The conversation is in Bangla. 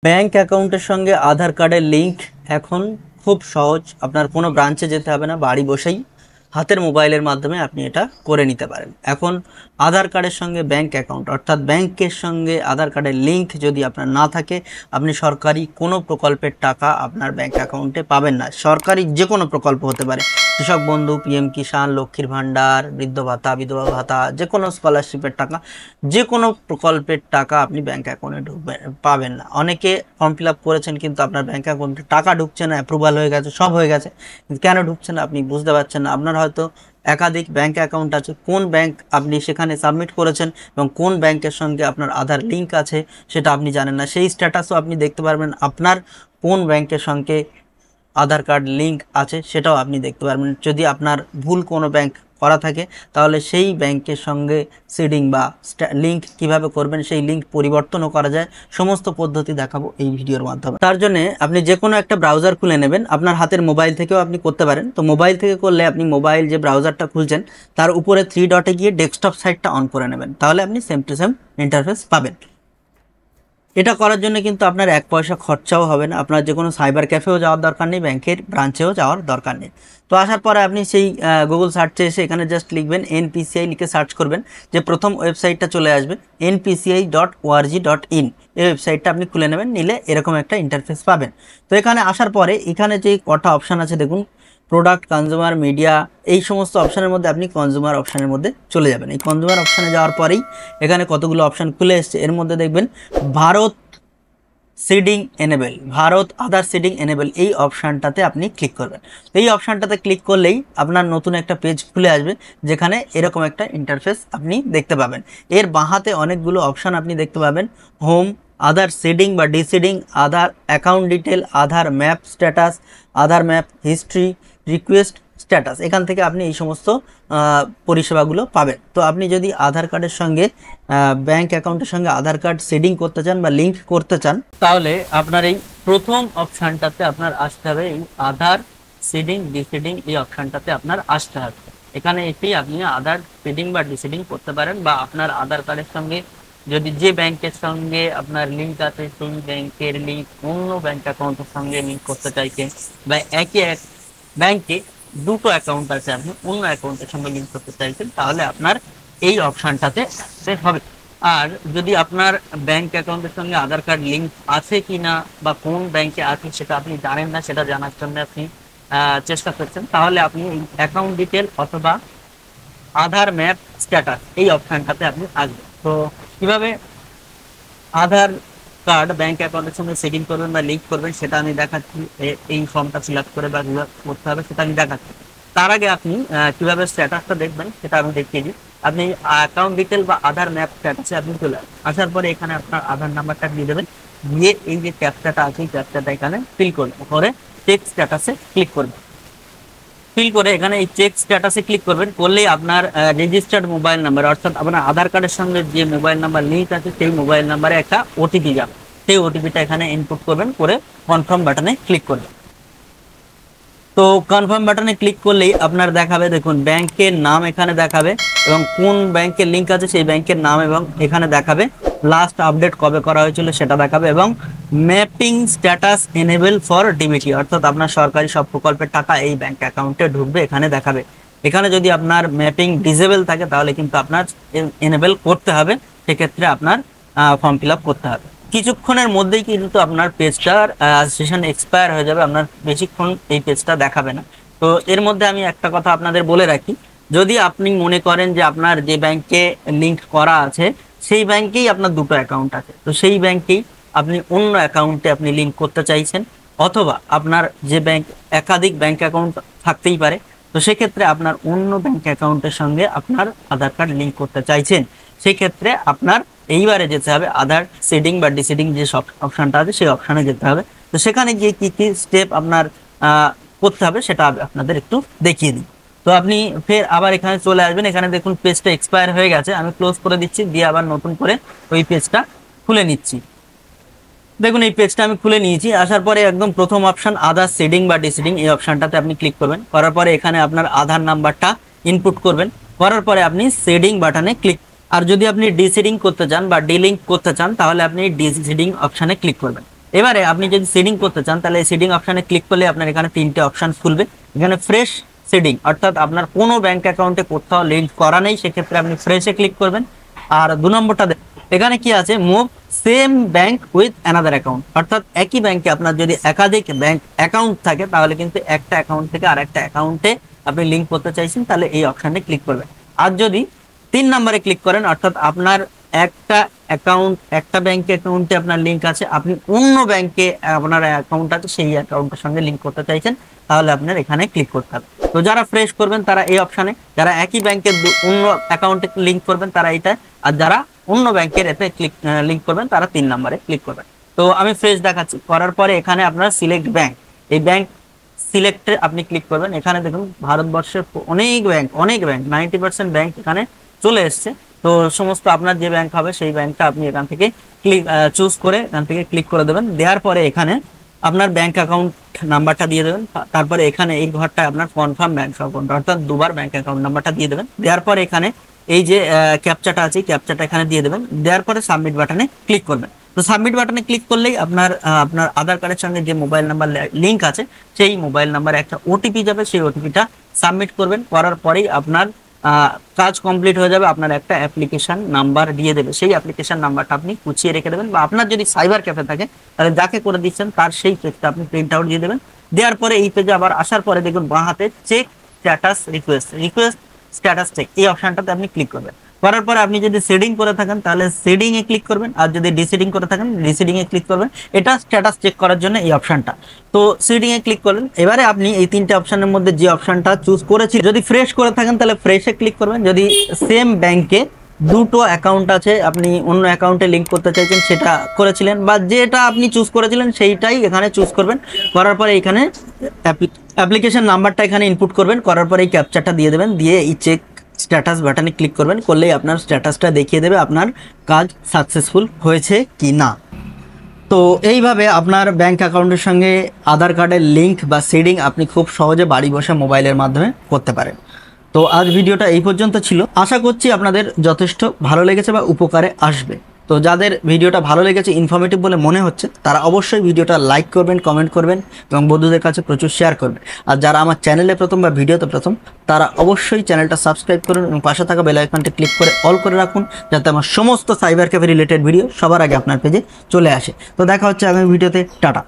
ব্যাংক অ্যাকাউন্টের সঙ্গে আধার কার্ডের লিঙ্ক এখন খুব সহজ। আপনার কোনো ব্রাঞ্চে যেতে হবে না, বাড়ি বসেই হাতের মোবাইলের মাধ্যমে আপনি এটা করে নিতে পারেন। এখন আধার কার্ডের সঙ্গে ব্যাংক অ্যাকাউন্ট অর্থাৎ ব্যাংকের সঙ্গে আধার কার্ডের লিঙ্ক যদি আপনার না থাকে, আপনি সরকারি কোনো প্রকল্পের টাকা আপনার ব্যাংক অ্যাকাউন্টে পাবেন না। সরকারি যে কোনো প্রকল্প হতে পারে, কৃষক বন্ধু, পিএম কিষাণ, লক্ষ্মীর ভাণ্ডার, বৃদ্ধ ভাতা, বিধবা ভাতা, যে কোনো স্কলারশিপের টাকা, যে কোনো প্রকল্পের টাকা আপনি ব্যাংক অ্যাকাউন্টে পাবেন না। অনেকে ফর্ম ফিল আপ করেছেন কিন্তু আপনার ব্যাংক অ্যাকাউন্টে টাকা ঢুকছে না, অ্যাপ্রুভাল হয়ে গেছে, সব হয়ে গেছে, কিন্তু কেন ঢুকছে না আপনি বুঝতে পারছেন না। আপনার হয়তো একাধিক ব্যাংক অ্যাকাউন্ট আছে, কোন ব্যাংক আপনি সেখানে সাবমিট করেছেন এবং কোন ব্যাংকের সঙ্গে আপনার আধার লিঙ্ক আছে সেটা আপনি জানেন না। সেই স্ট্যাটাসও আপনি দেখতে পারবেন, আপনার কোন ব্যাংকের সঙ্গে আধার কার্ড লিঙ্ক আছে সেটাও আপনি দেখতে পারবেন। যদি আপনার ভুল কোনো ব্যাংক করা থাকে তাহলে সেই ব্যাংকের সঙ্গে সিডিং বা লিঙ্ক কিভাবে করবেন, সেই লিঙ্ক পরিবর্তনও করা যায়। সমস্ত পদ্ধতি দেখাবো এই ভিডিওর মাধ্যমে। তার জন্য আপনি যে কোনো একটা ব্রাউজার খুলে নেবেন, আপনার হাতের মোবাইল থেকেও আপনি করতে পারেন। তো মোবাইল থেকে করলে আপনি মোবাইল যে ব্রাউজারটা খুলছেন তার উপরে 3 ডটে গিয়ে ডেস্কটপ সাইটটা অন করে নেবেন, তাহলে আপনি সেম টু সেম ইন্টারফেস পাবেন। এটা করার জন্য কিন্তু আপনার 1 পয়সা খরচাও হবে না, আপনার যে কোনো সাইবার ক্যাফেও যাওয়ার দরকার নেই, ব্যাংকের ব্রাঞ্চেও যাওয়ার দরকার নেই। তো আসার পরে আপনি সেই গুগল সার্চে এসে এখানে জাস্ট লিখবেন এনপিসিআই, লিখে সার্চ করবেন, যে প্রথম ওয়েবসাইটটা চলে আসবে npci.org.in। এই ওয়েবসাইটটা আপনি খুলে নেবেন, নিলে এরকম একটা ইন্টারফেস পাবেন। তো এখানে আসার পরে এখানে যে কটা অপশান আছে দেখুন, প্রোডাক্ট, কনজিউমার, মিডিয়া, এই সমস্ত অপশানের মধ্যে আপনি কনজিউমার অপশানের মধ্যে চলে যাবেন। এই কনজিউমার অপশানে যাওয়ার পরেই এখানে কতগুলো অপশান খুলে এসছে, এর মধ্যে দেখবেন ভারত সিডিং এনেবেল, ভারত আধার সিডিং এনেবেল, এই অপশানটাতে আপনি ক্লিক করবেন। এই অপশানটাতে ক্লিক করলেই আপনার নতুন একটা পেজ খুলে আসবে, যেখানে এরকম একটা ইন্টারফেস আপনি দেখতে পাবেন। এর বাঁহাতে অনেকগুলো অপশান আপনি দেখতে পাবেন, হোম, আধার সিডিং বা ডিসিডিং, আধার অ্যাকাউন্ট ডিটেল, আধার ম্যাপ স্ট্যাটাস, আধার ম্যাপ হিস্ট্রি, রিকোয়েস্ট স্ট্যাটাস। এখান থেকে আপনি এই সমস্ত পরিষেবাগুলো পাবেন। তো আপনি যদি আধার কার্ডের সঙ্গে ব্যাংক অ্যাকাউন্টের সঙ্গে আধার কার্ড সিডিং করতে চান বা লিঙ্ক করতে চান, তাহলে আপনার এই প্রথম অপশানটাতে আপনার আসতে হবে, এই আধার সিডিং ডিসিডিং, এই অপশানটাতে আপনার আসতে হবে। এখানে এসেই আপনি আধার সিডিং বা ডিসিডিং করতে পারেন, বা আপনার আধার কার্ডের সঙ্গে যদি যে ব্যাংকের সঙ্গে আপনার লিঙ্ক আছে সেই ব্যাংকের লিঙ্ক অন্য ব্যাংক অ্যাকাউন্টের সঙ্গে লিঙ্ক করতে চাইছেন, বা একই এক ব্যাংকে দুটো অ্যাকাউন্ট আছে আপনি অন্য অ্যাকাউন্টের সঙ্গে লিঙ্ক করতে চাইছেন, তাহলে আপনার এই অপশানটাতে হবে। আর যদি আপনার ব্যাংক অ্যাকাউন্টের সঙ্গে আধার কার্ড লিঙ্ক আছে কি না বা কোন ব্যাংকে আছে সেটা আপনি জানেন না, সেটা জানার জন্য আপনি চেষ্টা করছেন, তাহলে আপনি এই অ্যাকাউন্ট ডিটেল অথবা আধার ম্যাপ স্ট্যাটাস এই অপশানটাতে আপনি আসবেন। তো কিভাবে আধার কার্ড ব্যাংক অ্যাকাউন্টের সঙ্গে সেটিং করবেন বা লিঙ্ক করবেন সেটা আমি দেখাচ্ছি। এই ফর্মটা ফিল আপ করে বা করতে হবে সেটা আমি দেখাচ্ছি। তার আগে আপনি কিভাবে স্ট্যাটাসটা দেখবেন সেটা আমি দেখিয়ে দিই। আপনি অ্যাকাউন্ট ডিটেল বা আধার ম্যাপ স্ট্যাটাসে আপনি চলে আসবেন। আসার পরে এখানে আপনার আধার নাম্বারটা দিয়ে দেবেন, দিয়ে এই যে ক্যাপচাটা আছে এই ক্যাপচাটা এখানে ফিল করবেন, পরে চেক স্ট্যাটাসে ক্লিক করবেন। ফিল করে এখানে এই চেক স্ট্যাটাসে ক্লিক করবেন, করলেই আপনার রেজিস্টার্ড মোবাইল নাম্বার অর্থাৎ আপনার আধার কার্ডের সঙ্গে যে মোবাইল নাম্বার লিঙ্ক আছে সেই মোবাইল নাম্বারে একটা ওটিপি যাবে, সেই ওটিপিটা এখানে ইনপুট করবেন, করে কনফার্ম বাটনে ক্লিক করবেন। তো কনফার্ম বাটনে ক্লিক করলেই আপনার দেখাবে, দেখুন ব্যাংকের নাম এখানে দেখাবে এবং কোন ব্যাংকের লিঙ্ক আছে সেই ব্যাংকের নাম, এবং এখানে দেখাবে লাস্ট আপডেট কবে করা হয়েছিল সেটা দেখাবে, এবং mapping status enable for DBT অর্থাৎ আপনার সরকারি সব প্রকল্পের টাকা এই ব্যাংক অ্যাকাউন্টে ঢুকবে এখানে দেখাবে। এখানে যদি আপনার ম্যাপিং ডিসেবল থাকে তাহলে কিন্তু আপনার এনেবল করতে হবে, সেক্ষেত্রে আপনার ফর্ম ফিল আপ করতে হবে। কিছুক্ষণের মধ্যেই কিন্তু আপনার পেজটার সেশন এক্সপায়ার হয়ে যাবে, আপনার বেশিক্ষণ এই পেজটা দেখাবে না। তো এর মধ্যে আমি একটা কথা আপনাদের বলে রাখি, যদি আপনি মনে করেন যে আপনার যে ব্যাংকে লিঙ্ক করা আছে সেই ব্যাংকেই আপনার দুটো অ্যাকাউন্ট আছে, তো সেই ব্যাংকেই আপনি অন্য অ্যাকাউন্টে আপনি লিঙ্ক করতে চাইছেন, অথবা আপনার যে ব্যাংক একাধিক ব্যাংক অ্যাকাউন্ট থাকতেই পারে, তো সেক্ষেত্রে আপনার অন্য ব্যাংক অ্যাকাউন্টের সঙ্গে আপনার আধার কার্ড লিঙ্ক করতে চাইছেন, সেক্ষেত্রে আপনার এইবারে যেতে হবে আধার সিডিং বা ডিসিডিং যে সব অপশানটা আছে সেই অপশানে যেতে হবে। তো সেখানে গিয়ে কি কি স্টেপ আপনার করতে হবে সেটা আপনাদের একটু দেখিয়ে দিই। তো আপনি ফের আবার এখানে চলে আসবেন, এখানে দেখুন পেজটা এক্সপায়ার হয়ে গেছে, আমি ক্লোজ করে দিচ্ছি, দিয়ে আবার নতুন করে ওই পেজটা খুলে নিচ্ছি। দেখুন এই পেজটা আমি খুলে নিয়েছি। আসার পরে একদম প্রথম অপশান আধার সিডিং বা ডিসিডিং, এই অপশানটাতে আপনি ক্লিক করবেন, করার পরে এখানে আপনার আধার নাম্বারটা ইনপুট করবেন, করার পরে আপনি সিডিং বাটনে ক্লিক, আর যদি আপনি ডিসিডিং করতে চান বা ডিলিঙ্ক করতে চান তাহলে আপনি ডিসিডিং অপশানে ক্লিক করবেন। এবারে আপনি যদি সেডিং করতে চান তাহলে সেডিং অপশানে ক্লিক করলে আপনার এখানে 3টে অপশান খুলবে। এখানে ফ্রেশ সেডিং, অর্থাৎ আপনার কোনো ব্যাংক অ্যাকাউন্টে কোথাও লিঙ্ক করা নেই, সেক্ষেত্রে আপনি ফ্রেশে ক্লিক করবেন। আর 2 নম্বরটা এখানে কি আছে, move same bank with another account, অর্থাৎ একই ব্যাংকে আপনার যদি একাধিক ব্যাংক অ্যাকাউন্ট থাকে তাহলে কিন্তু একটা অ্যাকাউন্ট থেকে আরেকটা অ্যাকাউন্টে আপনি লিঙ্ক করতে চাইছেন, তাহলে এই অপশানে ক্লিক করবেন। আর যদি 3 নম্বরে ক্লিক করেন, অর্থাৎ আপনার একটা অ্যাকাউন্ট, একটা ব্যাংকে অ্যাকাউন্টে আপনার লিঙ্ক আছে, আপনি অন্য ব্যাংকে আপনার অ্যাকাউন্ট আছে সেই অ্যাকাউন্টের সঙ্গে লিঙ্ক করতে চাইছেন, তাহলে আপনার এখানে ক্লিক করতে হবে। তো যারা ফ্রেশ করবেন তারা এই অপশানে, যারা একই ব্যাংকের অন্য অ্যাকাউন্টে লিঙ্ক করবেন তারা এটা, আর যারা অন্য ব্যাংকের এতে লিঙ্ক করবেন তারা 3 নম্বরে ক্লিক করবেন। তো আমি ফ্রেশ দেখাচ্ছি। করার পরে এখানে আপনার সিলেক্ট ব্যাংক, এই ব্যাংক সিলেক্টে আপনি ক্লিক করবেন। এখানে দেখুন ভারতবর্ষের অনেক ব্যাংক 90% ব্যাংক এখানে চলে এসছে। তো সমস্ত আপনার যে ব্যাংক হবে সেই ব্যাংকটা আপনি এখান থেকে চুজ করে এখান থেকে ক্লিক করে দেবেন। দেওয়ার পরে এখানে আপনার ব্যাংক অ্যাকাউন্ট নাম্বারটা দিয়ে দেবেন। তারপরে এখানে এই ঘরটা আপনার কনফার্ম ব্যাংক অ্যাকাউন্ট, অর্থাৎ দুবার ব্যাংক অ্যাকাউন্ট নাম্বারটা দিয়ে দেবেন। দেওয়ার পরে এখানে এই যে ক্যাপচাটা আছে, ক্যাপচাটা এখানে দিয়ে দেবেন। দেওয়ার পরে সাবমিট বাটনে ক্লিক করবেন। তো সাবমিট বাটনে ক্লিক করলেই আপনার আধার কার্ডের সঙ্গে যে মোবাইল নাম্বার লিঙ্ক আছে সেই মোবাইল নাম্বারে একটা ওটিপি যাবে, সেই ওটিপিটা সাবমিট করবেন। করার পরেই আপনার কাজ কমপ্লিট হয়ে যাবে। আপনার একটা অ্যাপ্লিকেশন নাম্বার দিয়ে দেবে, সেই অ্যাপ্লিকেশন নাম্বারটা আপনি কুচিয়ে রেখে দেবেন, বা আপনার যদি সাইবার ক্যাফে থাকে তাহলে যাকে করে দিচ্ছেন তার সেই পেজটা আপনি প্রিন্ট আউট দিয়ে দেবেন। দেওয়ার পরে এই পেজে আবার আসার পরে দেখুন বাঁ হাতে check status request status check, এই অপশনটাতে আপনি ক্লিক করবেন। করার পরে আপনি যদি সেডিং করে থাকেন তাহলে সেডিং এ ক্লিক করবেন, আর যদি ডিসেডিং করে থাকেন ডিসেডিং এ ক্লিক করবেন। এটা স্ট্যাটাস চেক করার জন্য এই অপশনটা। তো সেডিং এ ক্লিক করলেন। এবারে আপনি এই 3টে অপশনের মধ্যে যে অপশনটা চুজ করেছি, যদি ফ্রেশ করে থাকেন তাহলে ফ্রেশে ক্লিক করবেন। যদি সেম ব্যাংকে 2টো অ্যাকাউন্ট আছে, আপনি অন্য অ্যাকাউন্টে লিঙ্ক করতে চাইছেন, সেটা করেছিলেন বা যেটা আপনি চুজ করেছিলেন সেইটাই এখানে চুজ করবেন। করার পরে এখানে অ্যাপ্লিকেশন নাম্বারটা এখানে ইনপুট করবেন। করার পরে এই ক্যাপচারটা দিয়ে দেবেন, দিয়ে এই চেক স্ট্যাটাস বাটনে ক্লিক করবেন। করলেই আপনার স্ট্যাটাসটা দেখিয়ে দেবে আপনার কাজ সাকসেসফুল হয়েছে কি না। তো এইভাবে আপনার ব্যাংক অ্যাকাউন্টের সঙ্গে আধার কার্ডের লিঙ্ক বা সেডিং আপনি খুব সহজে বাড়ি বসে মোবাইলের মাধ্যমে করতে পারেন। তো আজ ভিডিওটা এই পর্যন্ত ছিল। আশা করছি আপনাদের যথেষ্ট ভালো লেগেছে বা উপকারে আসবে। তো যাদের ভিডিওটা ভালো লেগেছে, ইনফরমেটিভ বলে মনে হচ্ছে, তারা অবশ্যই ভিডিওটা লাইক করবেন, কমেন্ট করবেন এবং বন্ধুদের কাছে প্রচুর শেয়ার করবেন। আর যারা আমার চ্যানেলে প্রথম বা ভিডিওতে প্রথম, তারা অবশ্যই চ্যানেলটা সাবস্ক্রাইব করুন এবং পাশে থাকা বেল আইকনটি ক্লিক করে অল করে রাখুন, যাতে আমার সমস্ত সাইবার ক্যাফে রিলেটেড ভিডিও সবার আগে আপনার পেজে চলে আসে। তো দেখা হচ্ছে আগামী ভিডিওতে। টাটা।